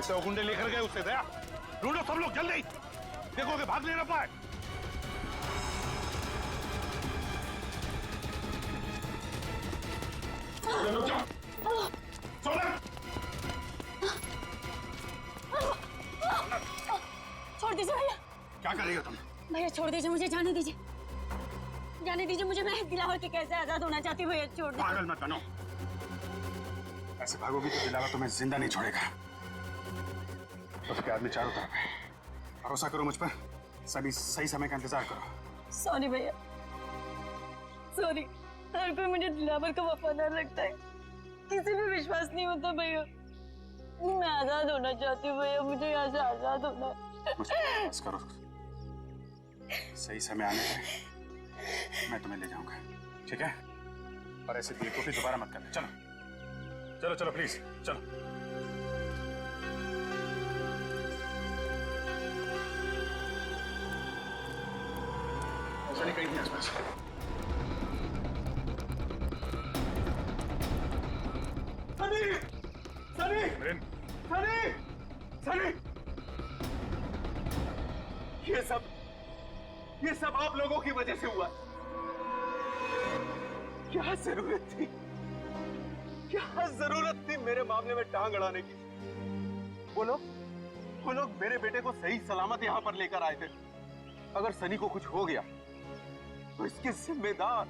से वो गुंडे लेकर गए उससे दया। ढूंढो सब लोग जल्दी, देखो कि भाग नहीं ना पाए। छोड़ दीजिए भैया। क्या करेगा तुम? भैया छोड़ दीजिए, मुझे जाने दीजिए, जाने दीजिए मुझे। मैं दिलावर के कैसे आजाद होना चाहती हूँ भैया, छोड़ दीजिए। पागल मत बनो, ऐसे भागोगी तो दिलावर तुम्हें जिंदा नहीं छोड़ेगा। उसके आदमी चारों तरफ है, भरोसा करो मुझ पर, सभी सही समय का इंतजार करो। सॉरी भैया, सॉरी। हर कोई मुझे दिलावर का वफादार लगता है, किसी पे विश्वास नहीं होता भैया। मैं आजाद होना चाहती हूँ भैया, मुझे यहाँ से आजाद होना है। बस करो, सही समय आने पर मैं तुम्हें ले जाऊंगा, ठीक है? और ऐसे बेवकूफी दोबारा मत करना। चलो चलो चलो प्लीज चलो। सनी कहीं नहीं आसपास। सनी सनी सनी सनी, ये सब आप लोगों की वजह से हुआ। क्या जरूरत थी मेरे मामले में टांग अड़ाने की? वो लोग मेरे बेटे को सही सलामत यहां पर लेकर आए थे। अगर सनी को कुछ हो गया तो इसके जिम्मेदार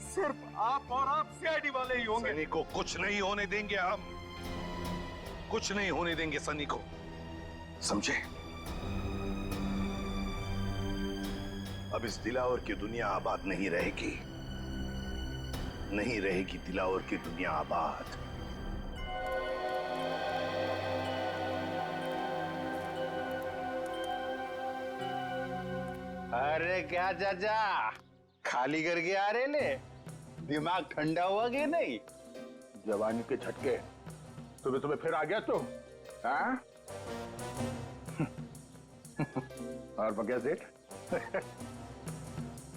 सिर्फ आप और आप सीआईडी वाले ही होंगे। सनी को कुछ नहीं होने देंगे, हम कुछ नहीं होने देंगे सनी को, समझे? अब इस दिलावर की दुनिया आबाद नहीं रहेगी, नहीं रहेगी दिलावर की दुनिया आबाद। अरे क्या चाचा, खाली करके आ रहे ले? दिमाग ठंडा हुआ कि नहीं? जवानी के झटके तुम्हें फिर आ गया तुम, हाँ? और बगैर सेठ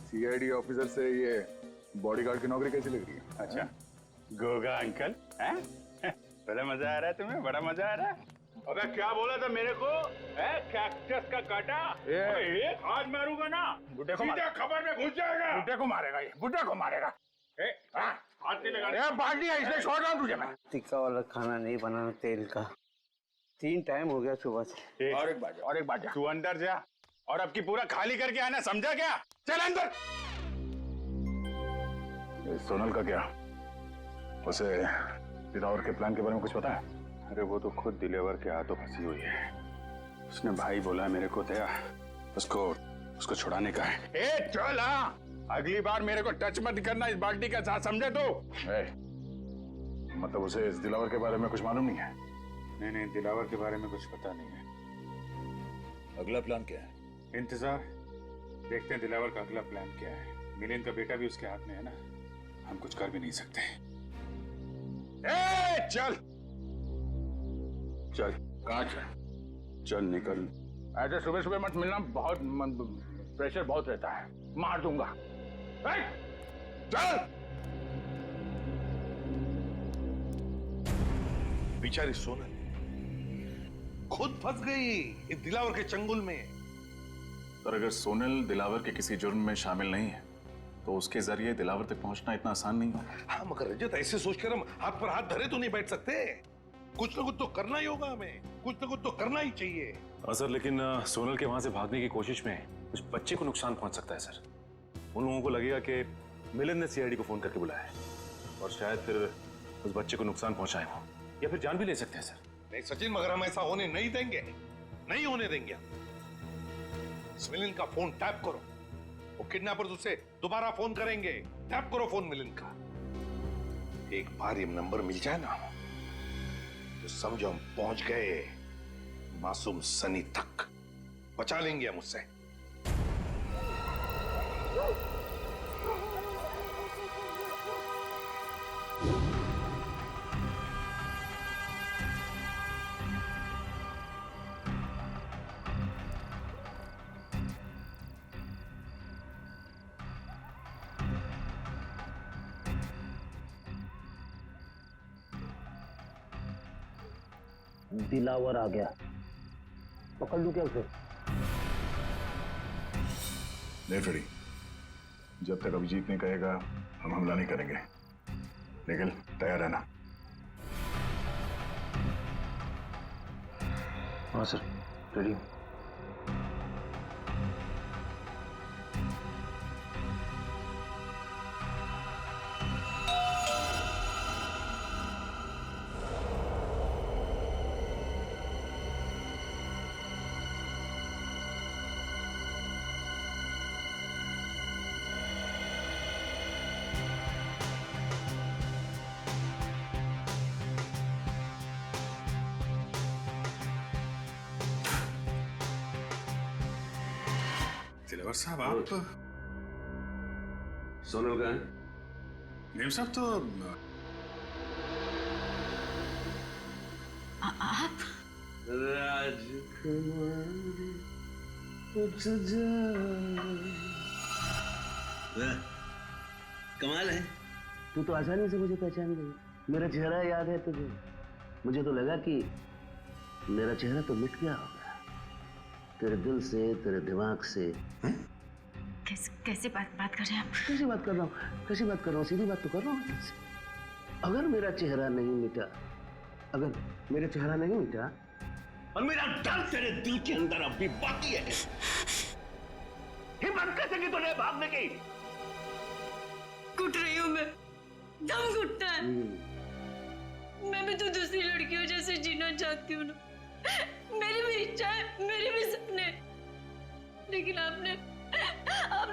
सीआईडी ऑफिसर से ये बॉडीगार्ड की नौकरी कैसी लग रही है? अच्छा, गोगा अंकल, हैं? बड़ा मजा आ रहा है तुम्हें? बड़ा मजा आ रहा है? अबे क्या बोला था मेरे को? कैक्टस का काटा एक हाथ मारूंगा ना, बुड्ढे को सीधा खबर में घुस जाएगा। बुड्ढे को मारेगा ये, बुड्ढे को मारेगा। हाथ नहीं लगा, बाल्टी है इसलिए छोड़ रहा हूँ तुझे मैं। टिक्का वाला खाना नहीं बनाना तेल का, 3 टाइम हो गया सुबह से। और एक बात तू अंदर जा और अब की पूरा खाली करके आना, समझा क्या? चल अंदर। सोनल का क्या? उसे दिलावर के प्लान के बारे में कुछ पता है? अरे वो तो खुद दिलावर के हाथों फंसी हुई है। उसने भाई बोला मेरे को दया, उसको छुड़ाने का है। ए चल, हाँ अगली बार मेरे को टच मत करना इस बाल्टी के साथ, समझे तू? मतलब उसे इस दिलावर के बारे में कुछ मालूम नहीं है? नहीं, दिलावर के बारे में कुछ पता नहीं है। अगला प्लान क्या है? इंतजार, देखते हैं दिलावर का अगला प्लान क्या है। मिलिंद का बेटा भी उसके हाथ में है ना, हम कुछ कर भी नहीं सकते। चल चल, कहाँ चल निकल। ऐसे सुबह सुबह मत मिलना, बहुत प्रेशर बहुत रहता है, मार दूंगा। चल। बेचारी सोनल खुद फंस गई इस दिलावर के चंगुल में। पर अगर सोनल दिलावर के किसी जुर्म में शामिल नहीं है तो उसके जरिए दिलावर तक पहुंचना इतना आसान नहीं है। हाँ मगर रजत, ऐसे सोचकर हम हाथ पर हाथ धरे तो नहीं बैठ सकते। कुछ ना कुछ तो करना ही होगा, हमें कुछ ना कुछ तो करना ही चाहिए। हाँ सर, लेकिन सोनल के वहां से भागने की कोशिश में उस बच्चे को नुकसान पहुंच सकता है सर। उन लोगों को लगेगा कि मिलिंद ने सीआईडी को फोन करके बुलाया है और शायद फिर उस बच्चे को नुकसान पहुंचाए वो, या फिर जान भी ले सकते हैं सर। नहीं सचिन, मगर हम ऐसा होने नहीं देंगे, नहीं होने देंगे। मिलिंद का फोन टैप करो, वो किडनैपर्स उसे दोबारा फोन करेंगे। टैप करो फोन मिलिंद का। एक बार ये नंबर मिल जाए ना तो समझो हम पहुंच गए मासूम सनी तक, बचा लेंगे हम उससे। दिलावर आ गया, पकड़ लूं क्या उसे? नहीं फ्रेडी, जब तक अभिजीत नहीं कहेगा हम हमला नहीं करेंगे, लेकिन तैयार रहना। हाँ सर, रेडी। दिलावर साहब, आप सोनल का है? नेम साहब तो आप राजकुमारी उठ जा। कमाल है, तू तो आसानी से मुझे पहचान गई। मेरा चेहरा याद है तुझे? मुझे तो लगा कि मेरा चेहरा तो मिट गया होगा तेरे दिल से, तेरे दिमाग से। कैसे बात कर रहे हैं आप? कैसी बात कर रहा हूँ? कैसी बात कर रहा हूँ? सीधी बात तो कर रहा हूँ तुझसे। अगर मेरा चेहरा नहीं मिटा, अगर मेरा चेहरा नहीं मिटा और मेरा डर तेरे दिल के अंदर अब भी बाकी है, हिम्मत कैसे की तूने भागने की? घुट रही हूँ मैं, दम घुटता है। मैं भी तो दूसरी लड़कियों जैसे जीना चाहती हूँ ना। मेरी भी इच्छा है, मेरे भी सपने, लेकिन आपने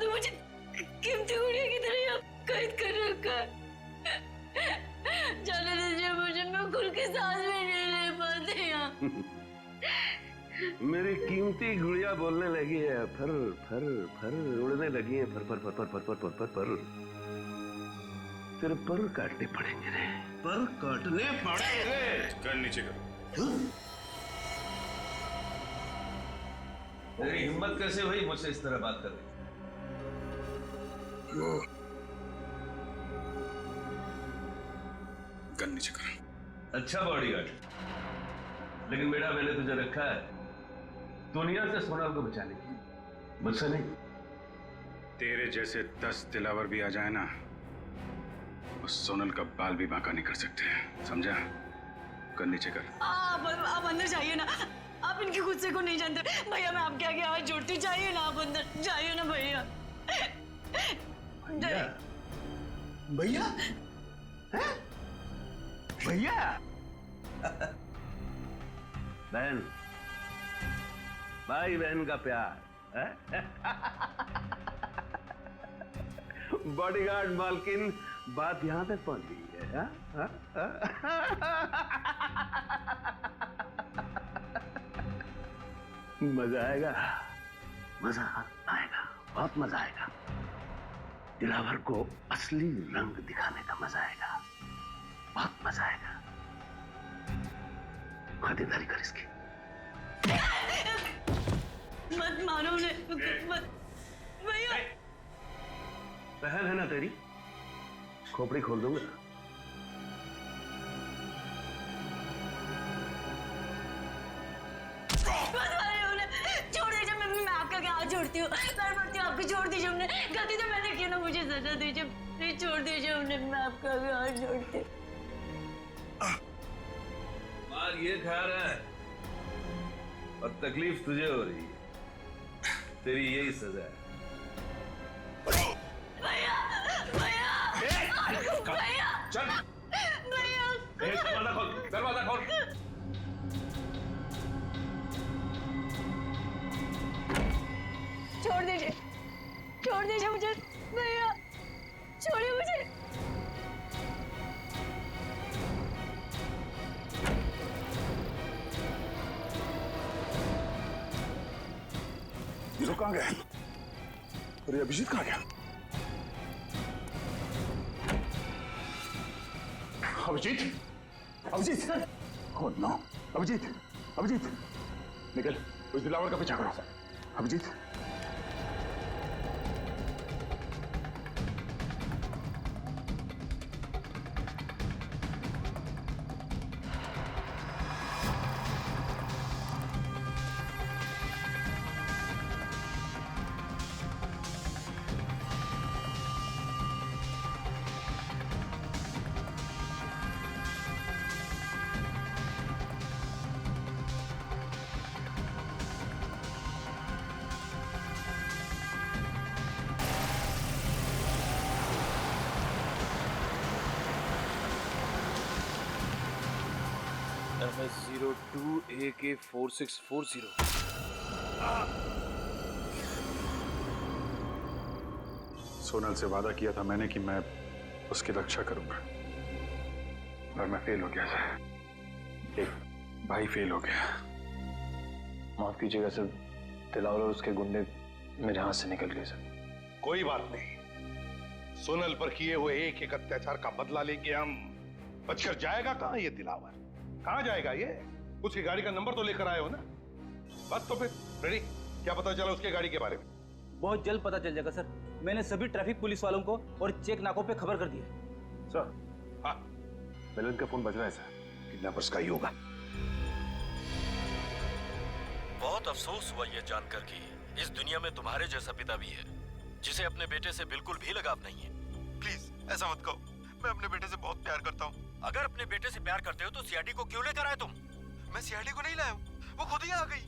मुझे कीमती गुड़िया की तरह कैद कर रखा है। जाने दीजिए मुझे, मैं खुल के सांस भी नहीं ले पाती यहाँ। मेरी कीमती गुड़िया बोलने लगी है, फर फर फर उड़ने लगी है, फर फर फर फर फर फर फर फर फर। तेरे पर काटने पड़ेंगे रे, पर काटने पड़ेंगे। कर नीचे करो। तेरी हिम्मत कैसे हुई मुझसे इस तरह बात करने की? वो गन नीचे करो। अच्छा बॉडीगार्ड, लेकिन बेटा मैंने तुझे रखा है दुनिया से सोनल को बचाने की, मुझसे नहीं। तेरे जैसे 10 दिलावर भी आ जाए ना, उस सोनल का बाल भी बांका नहीं कर सकते, समझा? गन नीचे कर। आप अंदर जाइए ना, आप इनके गुस्से को नहीं जानते भैया। मैं आपके आगे हाथ जोड़ती, जाइए ना आप अंदर, जाइए ना भैया। भैया, भैया, हैं? भैया, बहन, भाई बहन का प्यार, बॉडीगार्ड मालकिन, बात यहां तक पहुंच गई है। मजा आएगा, मजा आएगा, बहुत मजा आएगा। दिलावर को असली रंग दिखाने का मजा आएगा, बहुत मजा आएगा। खातिरदारी कर इसकी। मत मारो उन्हें, मत भैया। बहन है ना तेरी, खोपड़ी खोल दूंगा। छोड़ दीजिए, मैं आपका क्या हाथ जोड़ती हूँ, पैर पड़ती हूँ आपको, छोड़ दीजिए। हमने गलती तो मैंने की ना, मुझे सजा दीजिए प्लीज, छोड़ दीजिए उन्हें, मैं आपका भी हाथ जोड़ती हूँ। मार ये खा रहा है और तकलीफ तुझे हो रही है, तेरी यही सजा है। भैया भैया भैया चल भैया, दरवाजा खोल, दरवाजा खोल। छोड़ दीजिए मुझे भैया, छोड़िए मुझे। ये लोग कहाँ गए? अरे अभिजीत कहाँ गया? अभिजीत, अभिजीत, oh no, अभिजीत, अभिजीत, निकल, उस दिलावर का पीछा करो। अभिजीत, 02AK4640। सोनल से वादा किया था मैंने कि मैं उसकी रक्षा करूंगा, और मैं फेल हो गया सर। एक भाई फेल हो गया। माफ कीजिएगा सर, दिलावर और उसके गुंडे मेरे हाथ से निकल गए सर। कोई बात नहीं, सोनल पर किए हुए एक एक अत्याचार का बदला लेके हम। बचकर जाएगा कहां ये दिलावर? कहां जाएगा ये? उसकी गाड़ी का नंबर तो लेकर आए हो ना? बस तो फिर रेडी। क्या पता चला उसके गाड़ी के बारे में? बहुत जल्द पता चल जाएगा सर। मैंने सभी ट्रैफिक पुलिस वालों को और चेक नाकों पे खबर कर दी है। सर, हाँ, मिलन का फोन बज रहा है सर। किडनैपर्स का ही होगा। बहुत अफसोस हुआ ये जानकर कि इस दुनिया में तुम्हारे जैसा पिता भी है जिसे अपने बेटे से बिल्कुल भी लगाव नहीं है। प्लीज ऐसा मत कहो, मैं अपने बेटे से बहुत प्यार करता हूँ। अगर अपने बेटे से प्यार करते हो तो सीआईडी को क्यों लेकर आए तुम? मैं सीआईडी को नहीं लाया हूँ, वो खुद ही आ गई।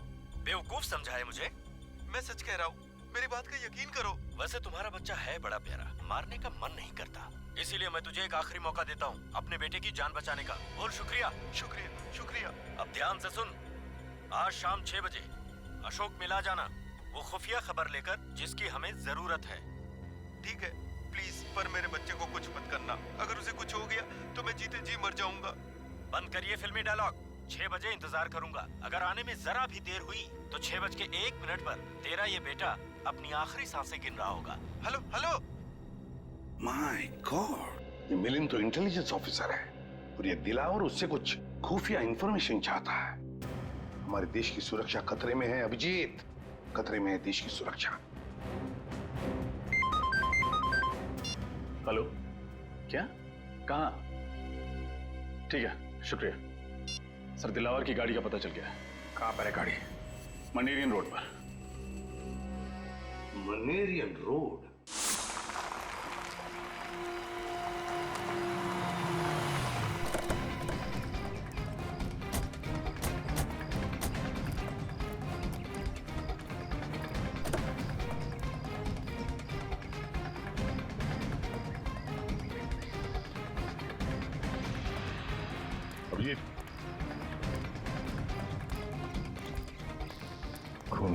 बेवकूफ समझा है मुझे? मैं सच कह रहा हूँ, मेरी बात का यकीन करो। वैसे तुम्हारा बच्चा है बड़ा प्यारा, मारने का मन नहीं करता, इसीलिए मैं तुझे एक आखिरी मौका देता हूँ अपने बेटे की जान बचाने का। बोल शुक्रिया। शुक्रिया शुक्रिया। अब ध्यान से सुन, आज शाम 6 बजे अशोक मिला जाना, वो खुफिया खबर लेकर जिसकी हमें जरूरत है। ठीक है प्लीज, पर मेरे बच्चे को कुछ मत करना। अगर उसे कुछ हो गया तो मैं जीते जी मर जाऊंगा। बंद करिए फिल्मी डायलॉग। 6 बजे इंतजार करूंगा। अगर आने में जरा भी देर हुई तो 6:01 पर तेरा ये बेटा अपनी आखिरी सांसें गिन रहा होगा। Hello hello. माय गॉड, ये मिलिंद तो इंटेलिजेंस ऑफिसर है और ये दिलावर उससे कुछ खुफिया इंफॉर्मेशन चाहता है। हमारे देश की सुरक्षा खतरे में है अभिजीत, खतरे में है देश की सुरक्षा। हेलो, क्या? कहाँ? ठीक है, शुक्रिया सर। दिलावर की गाड़ी का पता चल गया है। कहाँ पर है गाड़ी? मनेरियन रोड पर। मनेरियन रोड? अभिजीत, खून।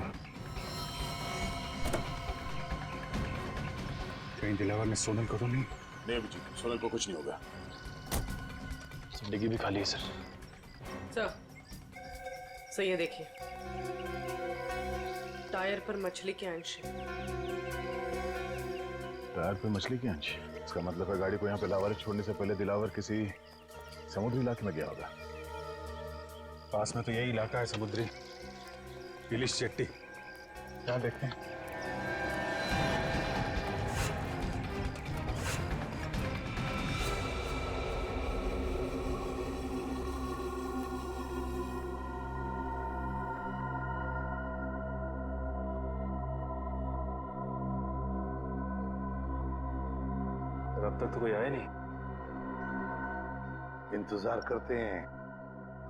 कहीं दिलावर ने सोनल को तो नहीं? नहीं अभिजीत, सोनल को कुछ नहीं होगा। डिग्गी भी खाली है सर। सर ये देखिए, टायर पर मछली के अंश हैं। टायर पे मछली की अंश? इसका मतलब है गाड़ी को यहाँ पे लावारिस छोड़ने से पहले दिलावर किसी समुद्री इलाके में गया होगा। पास में तो यही इलाका है समुद्री, पिलिश चट्टी। यहाँ देखते हैं। अब तक तो कोई आया नहीं। इंतजार करते हैं,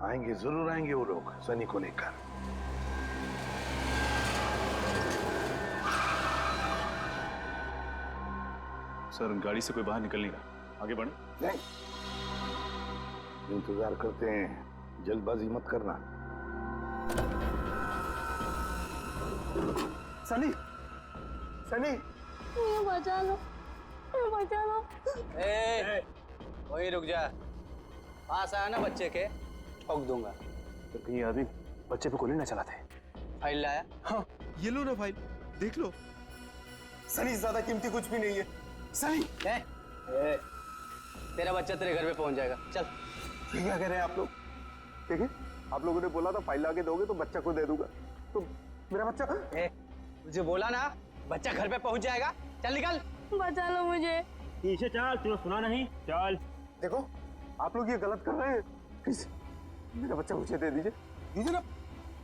आएंगे, जरूर आएंगे वो लोग सनी को लेकर। सर गाड़ी से कोई बाहर निकल नहीं रहा, आगे बढ़े। नहीं, इंतजार करते हैं, जल्दबाजी मत करना। सनी, सनी, बचा लो, बचा लो। वही रुक जा, पास आया ना बच्चे के, ठोक दूंगा। तो कहीं आदमी बच्चे पे गोली ना चलाते। फाइल लाया? हाँ, ये लो ना फाइल, देख लो। सनी, ज्यादा कीमती कुछ भी नहीं है। सनी, तेरा बच्चा तेरे घर पे पहुंच जाएगा। चल। ये क्या कह रहे हैं आप लोग? ठीक है, आप लोगों ने बोला था फाइल लाके दोगे तो बच्चा को दे दूंगा, तो मेरा बच्चा? तुझे बोला ना बच्चा घर पे पहुंच जाएगा। चल निकल। बचा लो मुझे। पीछे चल, तुझे सुना नहीं? चल। देखो, आप लोग ये गलत कर रहे हैं, प्लीज मेरा बच्चा मुझे दे दीजिए, दीजिए ना।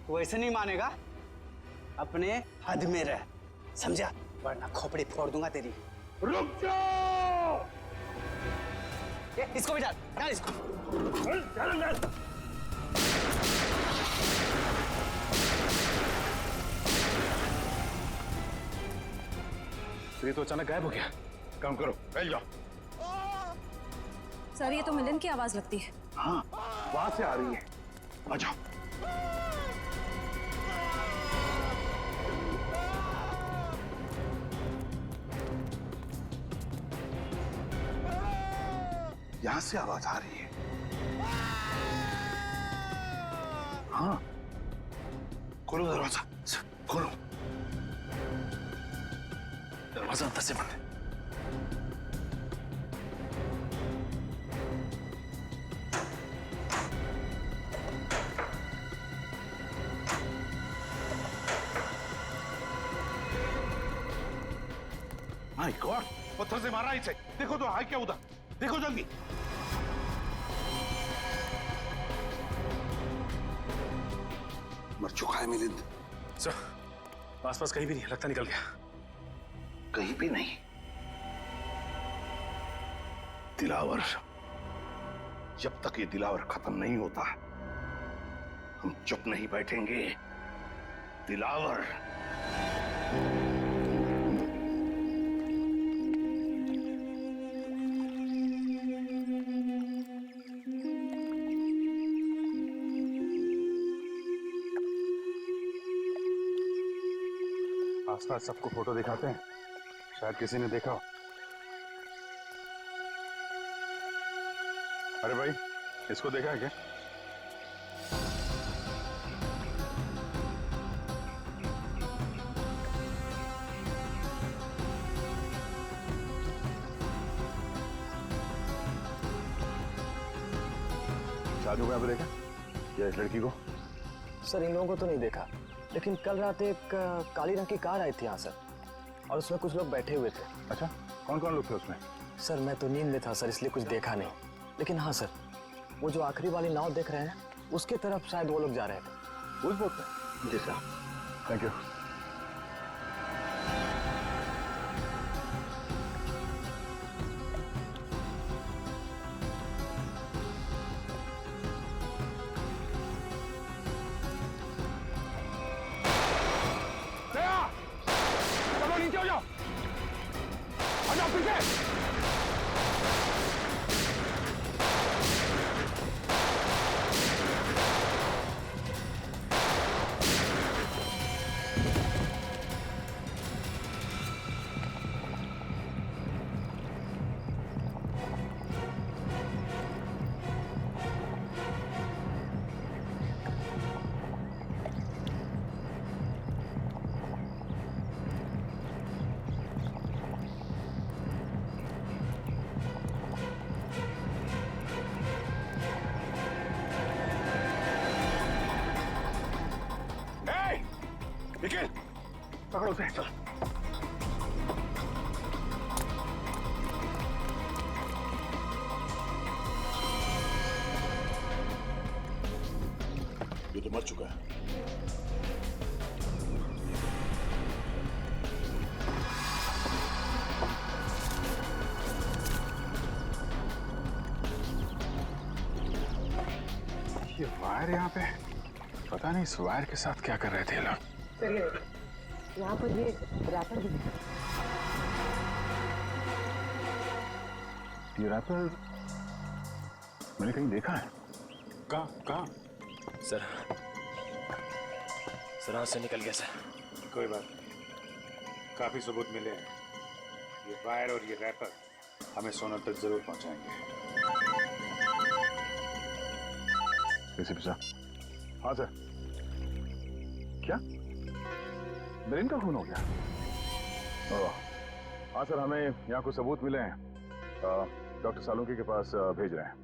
तू ऐसे नहीं मानेगा, अपने हद में रह, समझा? वरना खोपड़ी फोड़ दूंगा तेरी। रुक जाओ! इसको भी डाल, डाल इसको। ये तो अचानक गायब हो गया। काम करो, फैल जाओ। सर ये तो मिलन की आवाज लगती है। हाँ, वहां से आ रही है। आ जाओ। यहां से आवाज आ रही है। हाँ, खोलो दरवाजा, खोलो। दरवाजा अंदर से बंद है। माय गॉड, पत्थर से मारा इसे। देखो तो है क्या उधर, देखो जल्दी। मर चुका है मिलिंद। सर, आसपास कहीं भी नहीं, लगता निकल गया। कहीं भी नहीं। दिलावर, जब तक ये दिलावर खत्म नहीं होता हम चुप नहीं बैठेंगे। दिलावर। आसपास सबको फोटो दिखाते हैं, शायद किसी ने देखा हो। अरे भाई, इसको देखा है क्या? शादी को यहाँ पे देखा या इस लड़की को? सर, इन लोगों को तो नहीं देखा, लेकिन कल रात एक काली रंग की कार आई थी यहाँ सर, और उसमें कुछ लोग बैठे हुए थे। अच्छा, कौन कौन लोग थे उसमें? सर, मैं तो नींद में था सर, इसलिए कुछ देखा नहीं, लेकिन हाँ सर, वो जो आखिरी वाली नाव देख रहे हैं उसके तरफ शायद वो लोग जा रहे थे। उस बोट पे? जी सर। Thank you. चलो नीचे हो जाओ, आ जाओ पीछे। निखिल, पकड़ो उसे। चल। ये तो मर चुका है। ये वायर यहाँ पे, पता नहीं इस वायर के साथ क्या कर रहे थे लोग। सर, यहाँ पर ये रैपर भी है। ये रैपर मैंने कहीं देखा है। कहाँ? सर, हाथ से निकल गया सर। कोई बात नहीं, काफी सबूत मिले हैं। ये वायर और ये रैपर हमें सोनल तक जरूर पहुंचाएंगे। एसीपी साहब। हाँ सर। क्या मिलिंद का खून हो गया? हाँ सर, हमें यहाँ कुछ सबूत मिले हैं, डॉक्टर सालुंकी के पास भेज रहे हैं।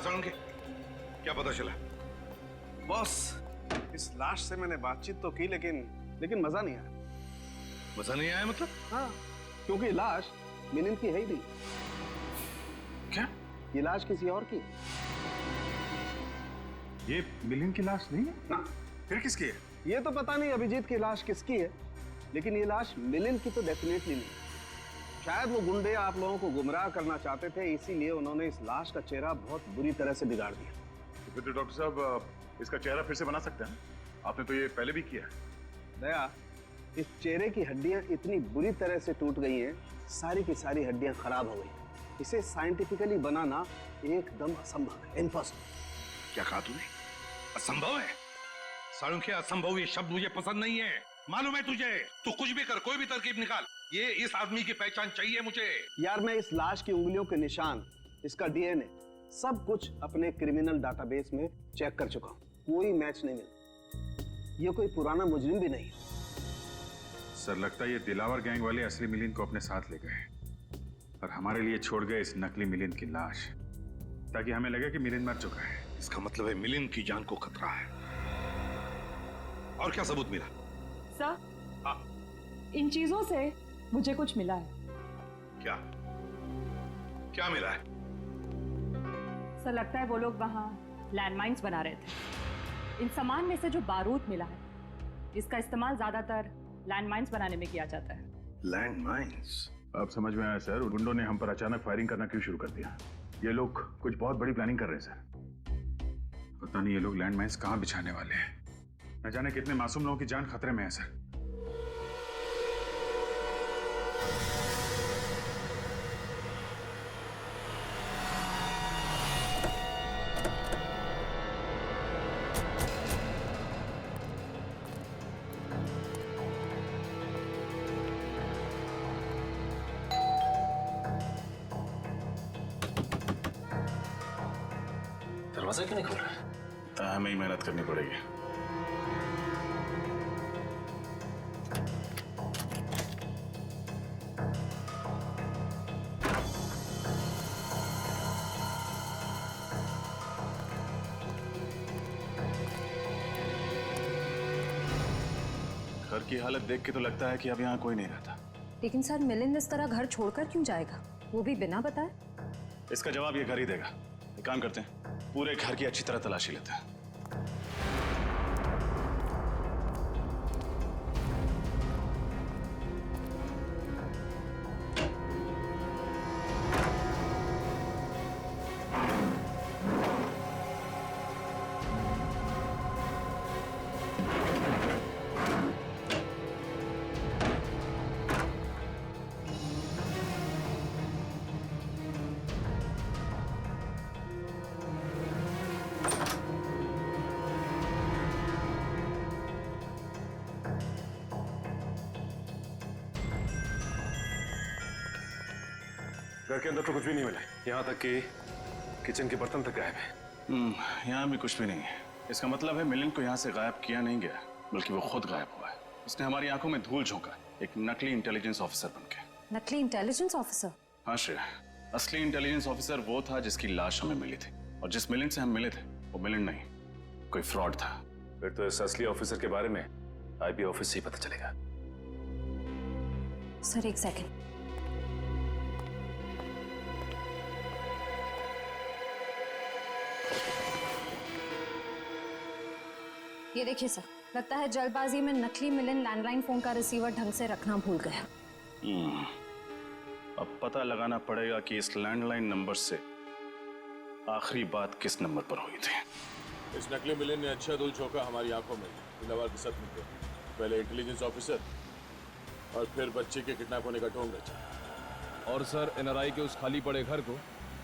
सालुंकी, क्या पता चला? बॉस, इस लाश से मैंने बातचीत तो की, लेकिन मजा नहीं आया। मजा नहीं आया मतलब? हाँ, क्योंकि लाश मिलिंद की है ही नहीं। क्या? ये लाश किसी और की? ये मिलिंद की लाश नहीं है ना। फिर किसकी है? ये तो पता नहीं अभिजीत की लाश किसकी है, लेकिन ये लाश मिलिंद की तो डेफिनेटली नहीं। शायद वो गुंडे आप लोगों को गुमराह करना चाहते थे, इसीलिए उन्होंने इस लाश का चेहरा बहुत बुरी तरह से बिगाड़ दिया। फिर तो डॉक्टर साहब इसका चेहरा फिर से बना सकते हैं? आपने तो ये पहले भी किया है। दया, इस चेहरे की हड्डियां इतनी बुरी तरह से टूट गई हैं, सारी की सारी हड्डियां खराब हो गई। इसे साइंटिफिकली बनाना एकदम असंभव है, इम्पॉसिबल। क्या कहा तूने? असंभव है? सालुंखे, असंभव ये शब्द मुझे पसंद नहीं है। मालूम है तुझे? तू कुछ भी कर, कोई भी तरकीब निकाल, ये इस आदमी की पहचान चाहिए मुझे। यार मैं इस लाश की उंगलियों के निशान, इसका डीएनए, सब कुछ अपने क्रिमिनल डाटाबेस में चेक कर चुका हूं, कोई मैच नहीं मिला। ये कोई पुराना मुजरिम भी नहीं। सर लगता है ये दिलावर गैंग वाले असली मिलिंद को अपने साथ ले गए और हमारे लिए छोड़ गए इस नकली मिलिंद की लाश, ताकि हमें लगे कि मिलिंद मर चुका है। इसका मतलब है मिलिंद की जान को खतरा है। और क्या सबूत मिला? सर, हाँ। इन चीजों से मुझे कुछ मिला है। क्या? क्या मिला है? सर लगता है वो लोग वहाँ लैंडमाइंस बना रहे थे। इन सामान में से जो बारूद मिला है, इसका इस्तेमाल ज्यादातर लैंडमाइंस बनाने में किया जाता है। लैंडमाइंस? अब समझ में आया सर, गुंडों ने हम पर अचानक फायरिंग करना क्यों शुरू कर दिया। ये लोग कुछ बहुत बड़ी प्लानिंग कर रहे हैं सर। पता नहीं ये लोग लैंडमाइंस कहाँ बिछाने वाले हैं। न जाने कितने मासूम लोगों की जान खतरे में है सर। दरवाजा क्यों नहीं खोल रहा है? हमें ही मेहनत करनी पड़ेगी। घर की हालत देख के तो लगता है कि अब यहाँ कोई नहीं रहता। लेकिन सर मिलिंद इस तरह घर छोड़कर क्यों जाएगा, वो भी बिना बताए? इसका जवाब ये घर ही देगा। एक काम करते हैं, पूरे घर की अच्छी तरह तलाशी लेते हैं। घर के अंदर तो कुछ भी नहीं मिला, यहाँ तक कि किचन के बर्तन तक गायब है। यहाँ भी कुछ भी नहीं है। इसका मतलब है मिलिंद को यहाँ से गायब किया नहीं गया, बल्कि वो खुद गायब हुआ है। उसने हमारी आंखों में धूल झोंका, एक नकली इंटेलिजेंस ऑफिसर बनके। नकली इंटेलिजेंस ऑफिसर? हाँ श्रेया, असली इंटेलिजेंस ऑफिसर वो था जिसकी लाश हमें मिली थी, और जिस मिलिंद से हम मिले थे वो मिलिंद नहीं, कोई फ्रॉड था। फिर तो इस असली ऑफिसर के बारे में आईबी ऑफिस से ही पता चलेगा। सर एक सेकंड। ये देखिए सर, लगता है जल्दबाजी में नकली मिलिंद लैंडलाइन फोन का रिसीवर ढंग से रखना भूल गया। अब पता लगाना पड़ेगा कि इस लैंडलाइन नंबर से आखिरी बात किस नंबर पर हुई थी। इस नकली मिलिंद ने अच्छा धूल झोंका हमारी आंखों में दिलावर के साथ मिलकर। पहले इंटेलिजेंस ऑफिसर और फिर बच्चे के किडनैप होने का ढोंग रचा। और सर एनआरआई के उस खाली पड़े घर को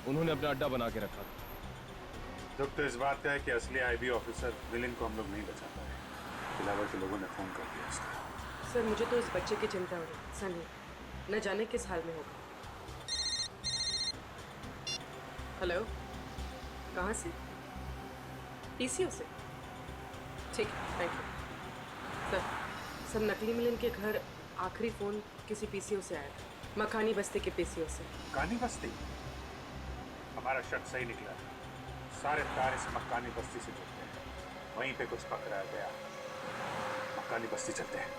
उन्होंने अपना अड्डा बना के रखा था। दुख तो इस बात का है कि असली आईबी ऑफिसर मिलिंद को हम लोग नहीं बचा पाए। दिलावर के लोगों ने फोन कर दिया उसको। सर मुझे तो इस बच्चे की चिंता हो रही, सनी न जाने किस हाल में होगा। हेलो, कहाँ से? पीसीओ से? ठीक है, थैंक यू। सर नकली मिलिंद के घर आखिरी फोन किसी पीसीओ से आया था, मकानी बस्ती के पीसीओ से। मकानी बस्ती? हमारा शक सही निकला। सारे तार इस मकानी बस्ती से जुड़ते हैं, वहीं पे कुछ पकड़ा गया। मकानी बस्ती चलते हैं।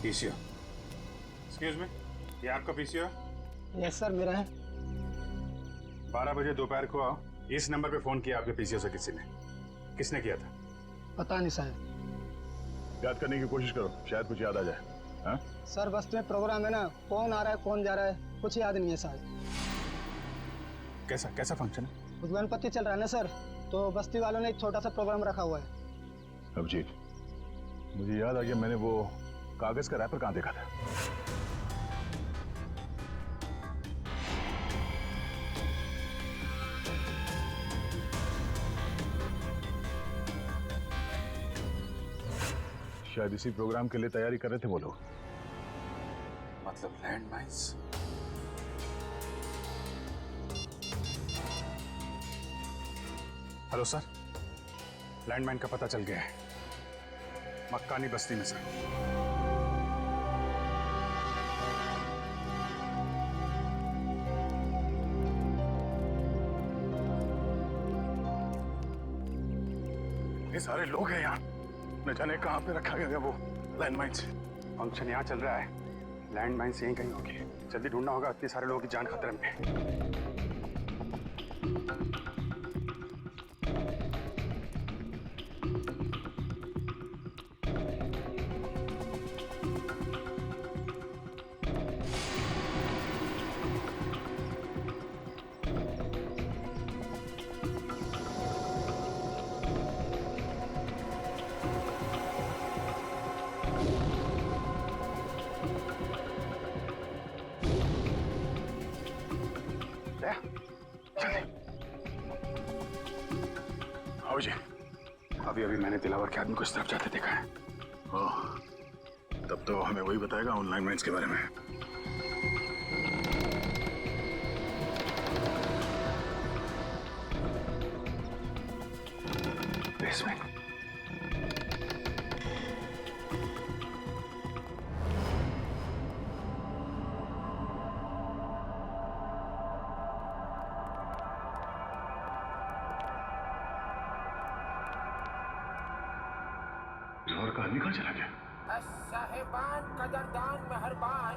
पीसीओ। एक्सक्यूज मी, ये आपका पीसीओ है? यस सर, मेरा है। 12 बजे दोपहर को इस नंबर पे फोन किया आपके पीसीओ से किसी ने? किसने किया था? पता नहीं साहब। याद करने की कोशिश करो, शायद कुछ याद आ जाए। हाँ? सर बस्ती में प्रोग्राम है ना, कौन आ रहा है कौन जा रहा है कुछ याद नहीं है साहब। कैसा कैसा फंक्शन है? गणपति चल रहा है ना सर, तो बस्ती वालों ने एक छोटा सा प्रोग्राम रखा हुआ है। अभिजीत, मुझे याद आ गया, मैंने वो कागज का रैपर कहाँ देखा था? शायद इसी प्रोग्राम के लिए तैयारी कर रहे थे वो लोग। मतलब land mines? Hello sir, landmine का पता चल गया है, मक्कानी बस्ती में सर। ये सारे लोग हैं यहाँ, न जाने कहाँ पे रखा गया वो लैंडमाइंस। फंक्शन यहाँ चल रहा है, लैंडमाइंस यहीं कहीं होगी, जल्दी ढूंढना होगा, इतने सारे लोगों की जान खतरे में है। आओ जी, अभी अभी मैंने दिलावर के आदमी को इस तरफ जाते देखा है। ओह, तब तो हमें वही बताएगा ऑनलाइन माइंस के बारे में। बेसमेंट। और का आदमी कहाँ चला गया? साहिबान कदरदान मेहरबान,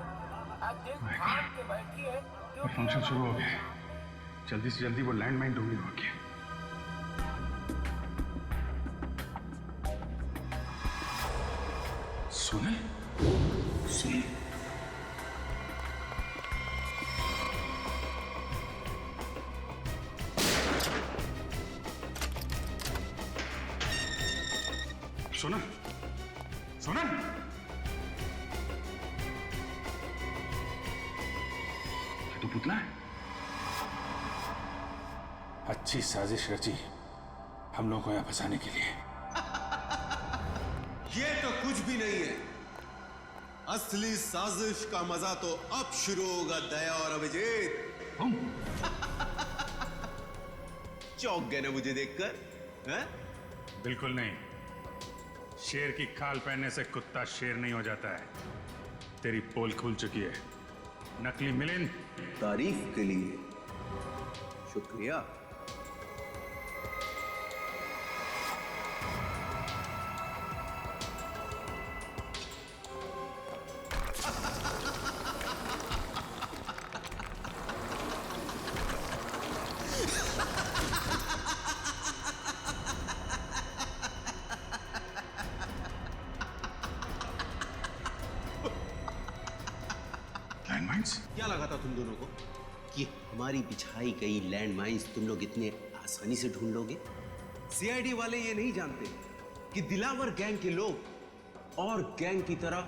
दिल थाम के बैठिए। फंक्शन शुरू हो गया, जल्दी से जल्दी वो लैंडमाइन ढूंढनी होगी। सुने? सुने? सुना? सुना? तो पुतला है। अच्छी साजिश रची हम लोगों को यहाँ फंसाने के लिए। ये तो कुछ भी नहीं है, असली साजिश का मजा तो अब शुरू होगा दया और अभिजीत। चौंक गए ना मुझे देखकर? हैं? बिल्कुल नहीं, शेर की खाल पहनने से कुत्ता शेर नहीं हो जाता है। तेरी पोल खुल चुकी है, नकली मिलिंद। तारीफ के लिए शुक्रिया। क्या लगा था तुम दोनों को कि हमारी बिछाई गई लैंड माइंस तुम लोग इतने आसानी से ढूंढ लोगे? सीआईडी वाले ये नहीं जानते कि दिलावर गैंग के लोग और गैंग की तरह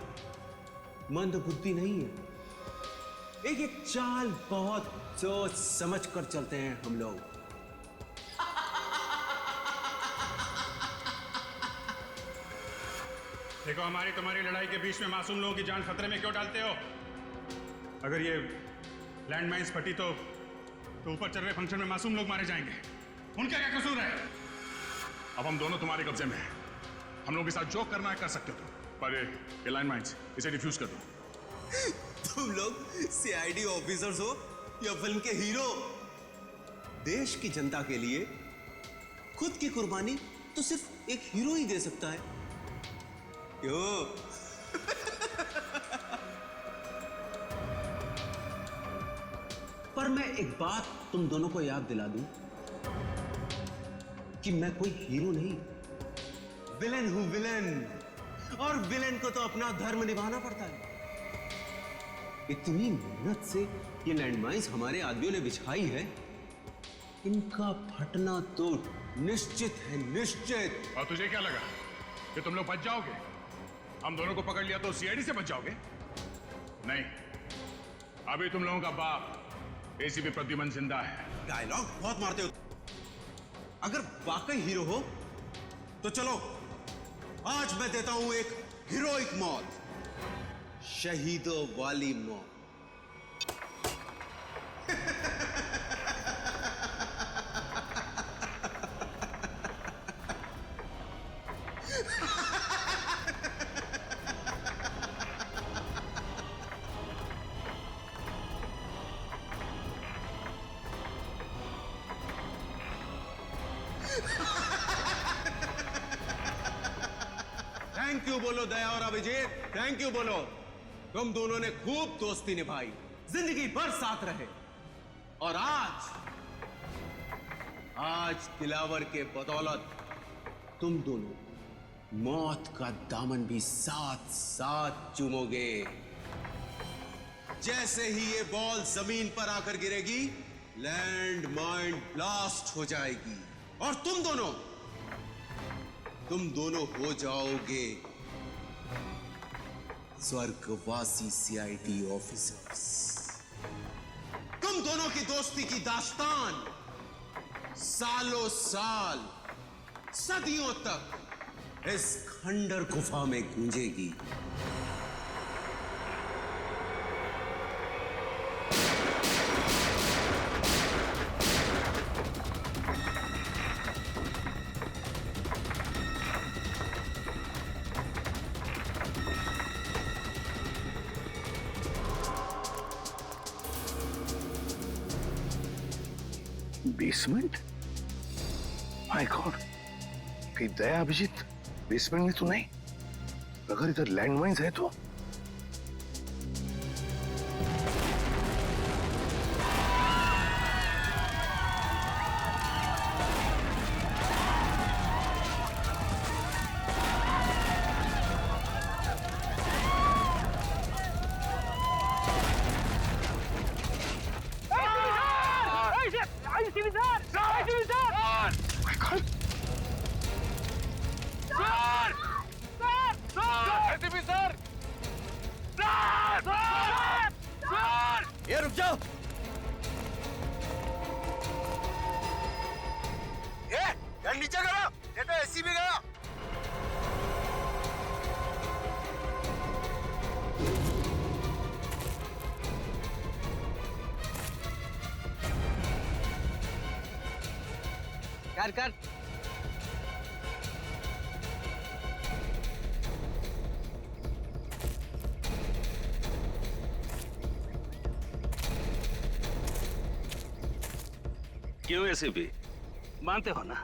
मंदबुद्धि नहीं है। एक एक चाल बहुत सोच समझ कर चलते हैं हम लोग। देखो, हमारी तुम्हारी लड़ाई के बीच में मासूम लोगों की जान खतरे में क्यों डालते हो? अगर ये लैंडमाइंस फटी तो ऊपर चल रहे फंक्शन में मासूम लोग मारे जाएंगे। उनका क्या कसूर है? अब हम दोनों तुम्हारे कब्जे में हैं, हम लोगों के साथ जो करना है कर सकते हो तुम, पर ये लैंडमाइंस इसे डिफ्यूज कर दो। तुम लोग सीआईडी ऑफिसर्स हो या फिल्म के हीरो? देश की जनता के लिए खुद की कुर्बानी तो सिर्फ एक हीरो ही दे सकता है। क्यों? पर मैं एक बात तुम दोनों को याद दिला दूं कि मैं कोई हीरो नहीं, विलेन हूं, विलेन। और विलेन को तो अपना धर्म निभाना पड़ता है। इतनी मेहनत से ये लैंडमाइंस हमारे आदमियों ने बिछाई है, इनका फटना तो निश्चित है, निश्चित। और तुझे क्या लगा कि तुम लोग बच जाओगे? हम दोनों को पकड़ लिया तो सीआईडी से बच जाओगे? नहीं, अभी तुम लोगों का बाप एसीपी प्रद्युमन जिंदा है। डायलॉग बहुत मारते हो। अगर वाकई हीरो हो तो चलो, आज मैं देता हूं एक हीरोइक मौत, शहीदों वाली मौत। थैंक यू बोलो दया और अभिजीत, थैंक यू बोलो। तुम दोनों ने खूब दोस्ती निभाई, जिंदगी भर साथ रहे, और आज दिलावर के बदौलत तुम दोनों मौत का दामन भी साथ साथ चूमोगे। जैसे ही ये बॉल जमीन पर आकर गिरेगी, लैंड माइन ब्लास्ट हो जाएगी और तुम दोनों हो जाओगे स्वर्गवासी सीआईडी ऑफिसर्स। तुम दोनों की दोस्ती की दास्तान सालों साल, सदियों तक इस खंडर गुफा में गूंजेगी। बेसमेंट? माय गॉड, कहीं दया अभिजीत बेसमेंट में तो नहीं? अगर इधर लैंडमाइंस है तो ये रुक जाओ। ये यार नीचे करो, ये तो एसी भी गया। कर क्यों एसीपी? मानते हो ना,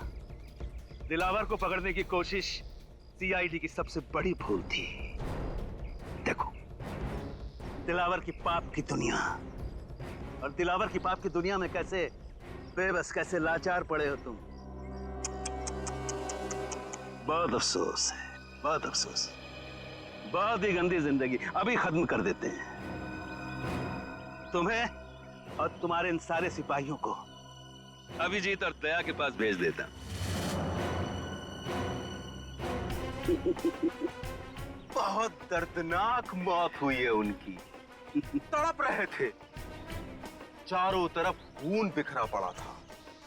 दिलावर को पकड़ने की कोशिश सीआईडी की सबसे बड़ी भूल थी। देखो, दिलावर की पाप की दुनिया, और दिलावर की पाप की दुनिया में कैसे बेबस, कैसे लाचार पड़े हो तुम। बहुत अफसोस है, बहुत अफसोस। बहुत ही गंदी जिंदगी अभी खत्म कर देते हैं। तुम्हें और तुम्हारे इन सारे सिपाहियों को अभिजीत और दया के पास भेज देता। बहुत दर्दनाक मौत हुई है उनकी। तड़प रहे थे, चारों तरफ खून बिखरा पड़ा था,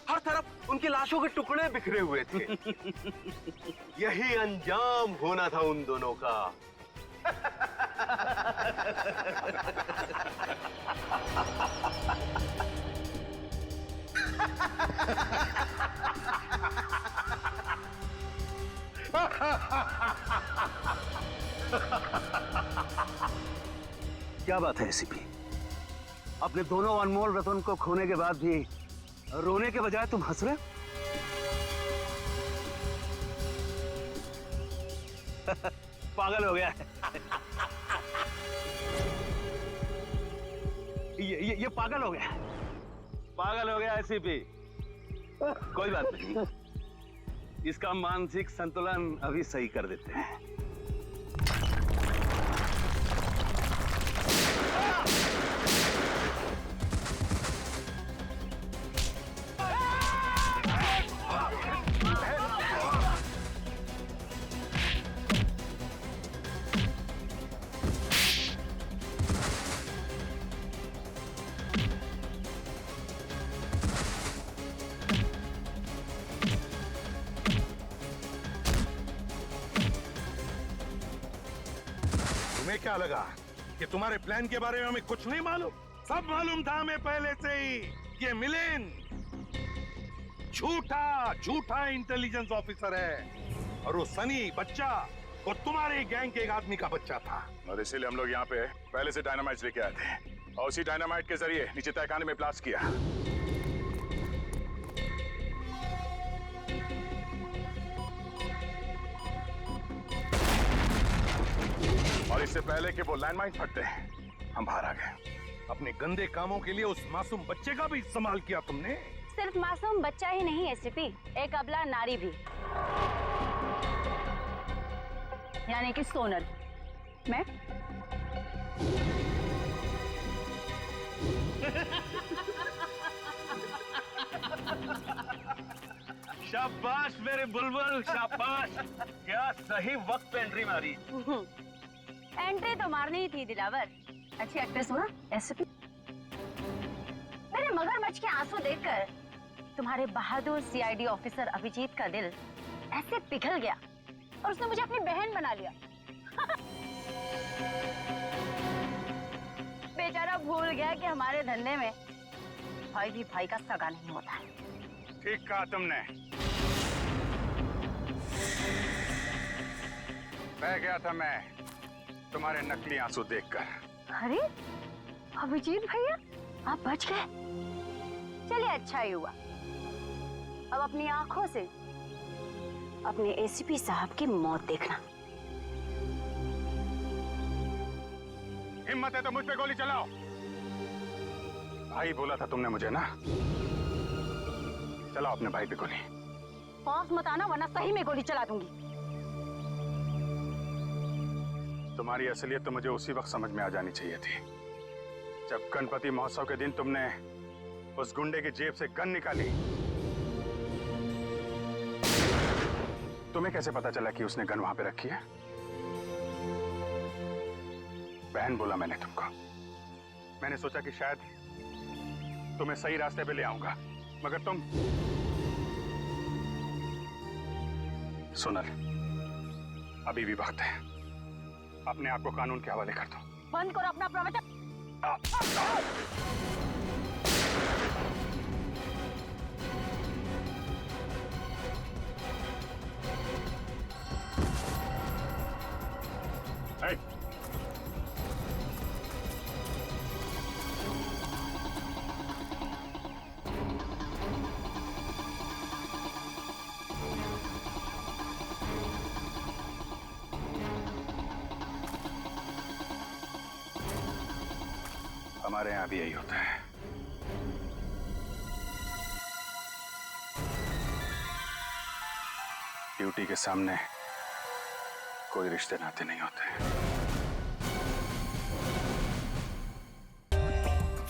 हर तरफ उनकी लाशों के टुकड़े बिखरे हुए थे। यही अंजाम होना था उन दोनों का। क्या बात है एसीपी? अपने दोनों अनमोल रतन को खोने के बाद भी रोने के बजाय तुम हंस रहे? पागल हो गया है। ये पागल हो गया। पागल हो गया एसीपी। कोई बात नहीं, इसका मानसिक संतुलन अभी सही कर देते हैं। तुम्हें क्या लगा कि तुम्हारे प्लान के बारे में हमें कुछ नहीं मालूम? सब मालूम था हमें पहले से ही। ये मिलिंद झूठा इंटेलिजेंस ऑफिसर है और वो सनी बच्चा वो तुम्हारे गैंग के एक आदमी का बच्चा था। और इसीलिए हम लोग यहाँ पे पहले से डायनामाइट लेके आए थे और उसी डायनामाइट के जरिए नीचे तहखाने में ब्लास्ट किया। और इससे पहले कि वो लैंडमाइन फटते हम बाहर आ गए। अपने गंदे कामों के लिए उस मासूम बच्चे का भी इस्तेमाल किया तुमने। सिर्फ मासूम बच्चा ही नहीं एसीपी, एक अबला नारी भी, यानी कि सोनल। मैं शाबाश मेरे बुलबुल, शाबाश। क्या सही वक्त पे एंट्री मारी। एंट्री तो मारनी ही थी दिलावर। अच्छी एक्ट्रेस हो ना एसीपी। मेरे मगरमच्छ के आंसू देखकर तुम्हारे बहादुर सीआईडी ऑफिसर अभिजीत का दिल ऐसे पिघल गया और उसने मुझे अपनी बहन बना लिया। बेचारा भूल गया कि हमारे धंधे में भाई भी भाई का सगा नहीं होता है। ठीक कहा तुमने। बह गया था मैं तुम्हारे नकली आंसू देखकर। अरे अभिजीत भैया, आप बच गए। चलिए अच्छा ही हुआ। अब अपनी आंखों से अपने एसीपी साहब की मौत देखना। हिम्मत है तो मुझ पे गोली चलाओ। भाई बोला था तुमने मुझे ना, चलाओ अपने भाई पे गोली। पास मत आना वरना सही में गोली चला दूंगी। तुम्हारी असलियत तो मुझे उसी वक्त समझ में आ जानी चाहिए थी जब गणपति महोत्सव के दिन तुमने उस गुंडे की जेब से गन निकाली। तुम्हें कैसे पता चला कि उसने गन वहां पे रखी है? बहन बोला मैंने तुमको। मैंने सोचा कि शायद तुम्हें सही रास्ते पे ले आऊंगा, मगर तुम। सोनल, अभी भी वक्त है। अपने आप को कानून के हवाले कर दो। बंद करो अपना प्रवचन। Hey! हमारे यहाँ भी यही होता है। ड्यूटी के सामने कोई रिश्ते नाते नहीं होते।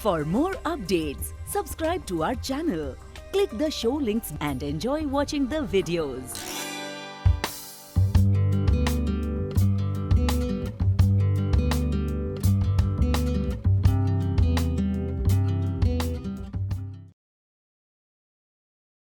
For more updates, subscribe to our channel, click the show links and enjoy watching the videos.